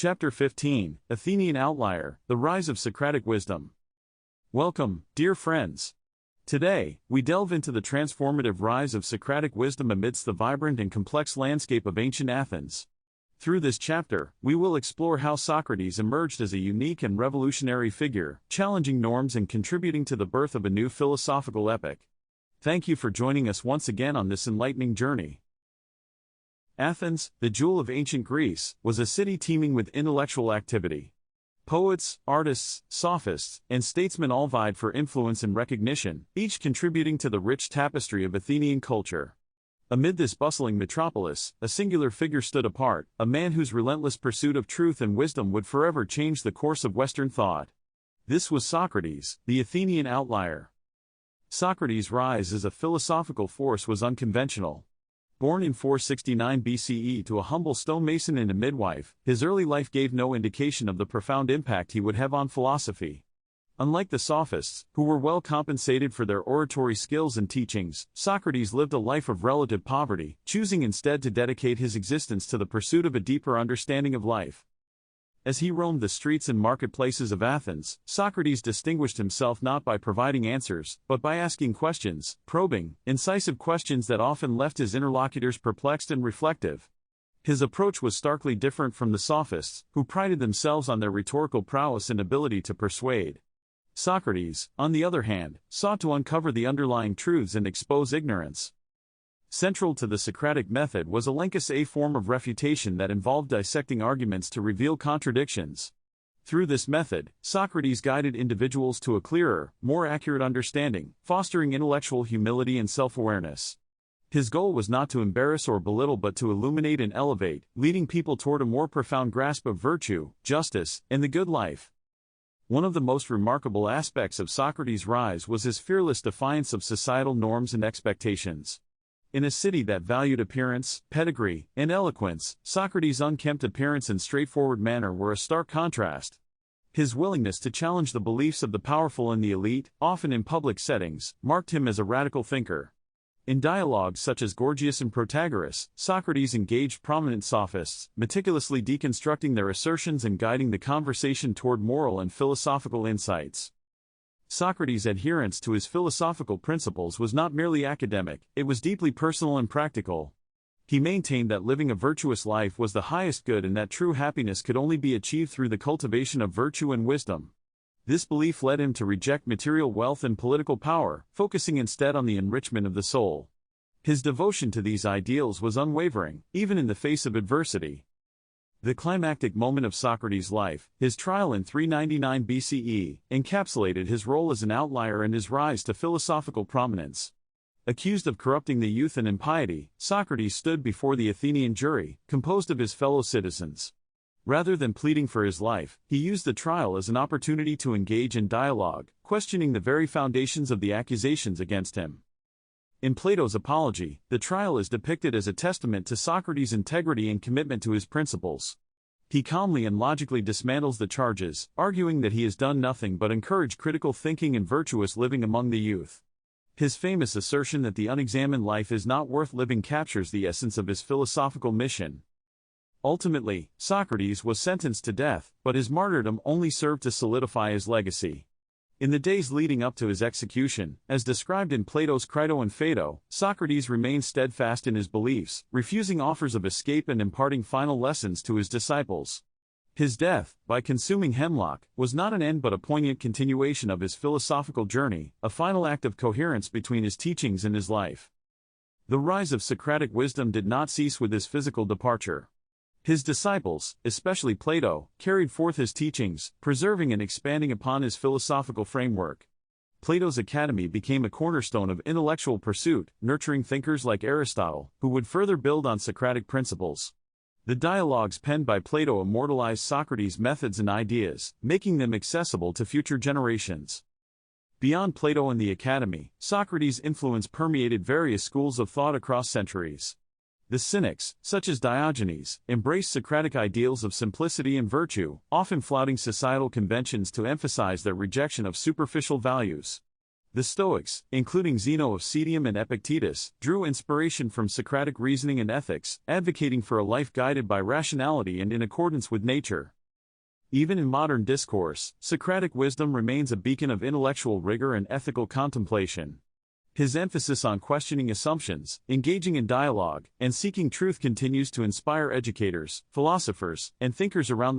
Chapter 15, Athenian Outlier, The Rise of Socratic Wisdom. Welcome, dear friends. Today, we delve into the transformative rise of Socratic wisdom amidst the vibrant and complex landscape of ancient Athens. Through this chapter, we will explore how Socrates emerged as a unique and revolutionary figure, challenging norms and contributing to the birth of a new philosophical epoch. Thank you for joining us once again on this enlightening journey. Athens, the jewel of ancient Greece, was a city teeming with intellectual activity. Poets, artists, sophists, and statesmen all vied for influence and recognition, each contributing to the rich tapestry of Athenian culture. Amid this bustling metropolis, a singular figure stood apart, a man whose relentless pursuit of truth and wisdom would forever change the course of Western thought. This was Socrates, the Athenian outlier. Socrates' rise as a philosophical force was unconventional. Born in 469 BCE to a humble stonemason and a midwife, his early life gave no indication of the profound impact he would have on philosophy. Unlike the sophists, who were well compensated for their oratory skills and teachings, Socrates lived a life of relative poverty, choosing instead to dedicate his existence to the pursuit of a deeper understanding of life. As he roamed the streets and marketplaces of Athens, Socrates distinguished himself not by providing answers, but by asking questions, probing, incisive questions that often left his interlocutors perplexed and reflective. His approach was starkly different from the sophists, who prided themselves on their rhetorical prowess and ability to persuade. Socrates, on the other hand, sought to uncover the underlying truths and expose ignorance. Central to the Socratic method was a form of refutation that involved dissecting arguments to reveal contradictions. Through this method, Socrates guided individuals to a clearer, more accurate understanding, fostering intellectual humility and self-awareness. His goal was not to embarrass or belittle but to illuminate and elevate, leading people toward a more profound grasp of virtue, justice, and the good life. One of the most remarkable aspects of Socrates' rise was his fearless defiance of societal norms and expectations. In a city that valued appearance, pedigree, and eloquence, Socrates' unkempt appearance and straightforward manner were a stark contrast. His willingness to challenge the beliefs of the powerful and the elite, often in public settings, marked him as a radical thinker. In dialogues such as Gorgias and Protagoras, Socrates engaged prominent sophists, meticulously deconstructing their assertions and guiding the conversation toward moral and philosophical insights. Socrates' adherence to his philosophical principles was not merely academic, it was deeply personal and practical. He maintained that living a virtuous life was the highest good and that true happiness could only be achieved through the cultivation of virtue and wisdom. This belief led him to reject material wealth and political power, focusing instead on the enrichment of the soul. His devotion to these ideals was unwavering, even in the face of adversity. The climactic moment of Socrates' life, his trial in 399 BCE, encapsulated his role as an outlier and his rise to philosophical prominence. Accused of corrupting the youth and impiety, Socrates stood before the Athenian jury, composed of his fellow citizens. Rather than pleading for his life, he used the trial as an opportunity to engage in dialogue, questioning the very foundations of the accusations against him. In Plato's Apology, the trial is depicted as a testament to Socrates' integrity and commitment to his principles. He calmly and logically dismantles the charges, arguing that he has done nothing but encourage critical thinking and virtuous living among the youth. His famous assertion that the unexamined life is not worth living captures the essence of his philosophical mission. Ultimately, Socrates was sentenced to death, but his martyrdom only served to solidify his legacy. In the days leading up to his execution, as described in Plato's Crito and Phaedo, Socrates remained steadfast in his beliefs, refusing offers of escape and imparting final lessons to his disciples. His death, by consuming hemlock, was not an end but a poignant continuation of his philosophical journey, a final act of coherence between his teachings and his life. The rise of Socratic wisdom did not cease with his physical departure. His disciples, especially Plato, carried forth his teachings, preserving and expanding upon his philosophical framework. Plato's academy became a cornerstone of intellectual pursuit, nurturing thinkers like Aristotle, who would further build on Socratic principles. The dialogues penned by Plato immortalized Socrates' methods and ideas, making them accessible to future generations. Beyond Plato and the academy, Socrates' influence permeated various schools of thought across centuries. The Cynics, such as Diogenes, embraced Socratic ideals of simplicity and virtue, often flouting societal conventions to emphasize their rejection of superficial values. The Stoics, including Zeno of Citium and Epictetus, drew inspiration from Socratic reasoning and ethics, advocating for a life guided by rationality and in accordance with nature. Even in modern discourse, Socratic wisdom remains a beacon of intellectual rigor and ethical contemplation. His emphasis on questioning assumptions, engaging in dialogue, and seeking truth continues to inspire educators, philosophers, and thinkers around the